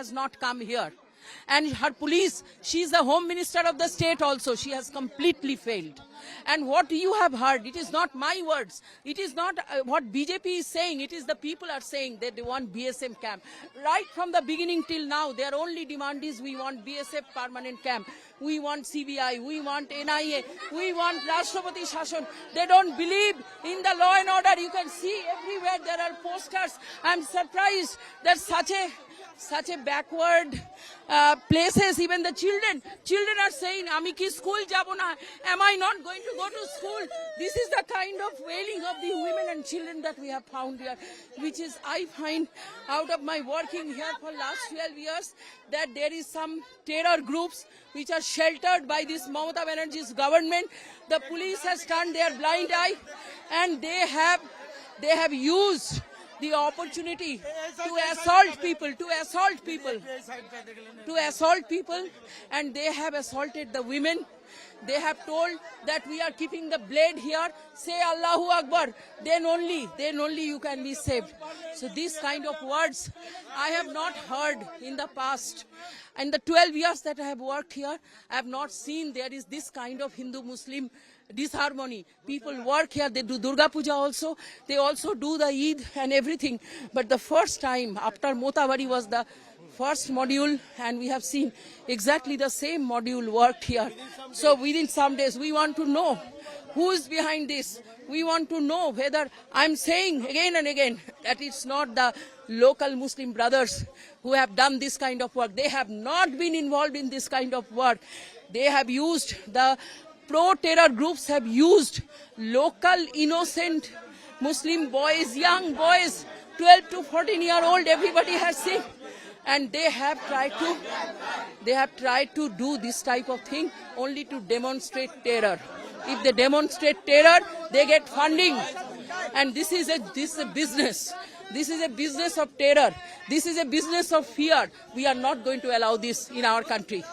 has not come here. And her police, she is the home minister of the state also. She has completely failed. And what you have heard, it is not my words. It is not what BJP is saying. It is the people are saying that they want BSF camp. Right from the beginning till now, their only demand is we want BSF permanent camp. We want CBI, we want NIA, we want Rashtrapati Shashan. They don't believe in the law and order. You can see everywhere there are posters. I'm surprised that such a backward places, even the children are saying, "Ami ki school jabo na? Am I not going to go to school?" This is the kind of wailing of the women and children that we have found here, which is, I find out of my working here for last 12 years, that there is some terror groups which are sheltered by this Mamata Banerjee's government. The police has turned their blind eye, and they have used the opportunity to assault people, and they have assaulted the women. They have told that we are keeping the blade here, say Allahu Akbar, then only you can be saved. So these kind of words I have not heard in the past. In the 12 years that I have worked here, I have not seen there is this kind of Hindu-Muslim disharmony. People work here, they do Durga Puja also, they also do the Eid and everything. But the first time after Motawari was the first module, and we have seen exactly the same module worked here. So within some days we want to know who is behind this. We want to know whether, I'm saying again and again, that it's not the local Muslim brothers who have done this kind of work. They have not been involved in this kind of work. They have used, the pro-terror groups have used local innocent Muslim boys, young boys, 12 to 14-year-old, everybody has seen. And they have tried to do this type of thing only to demonstrate terror. If they demonstrate terror, they get funding. And this is a business. This is a business of terror. This is a business of fear. We are not going to allow this in our country.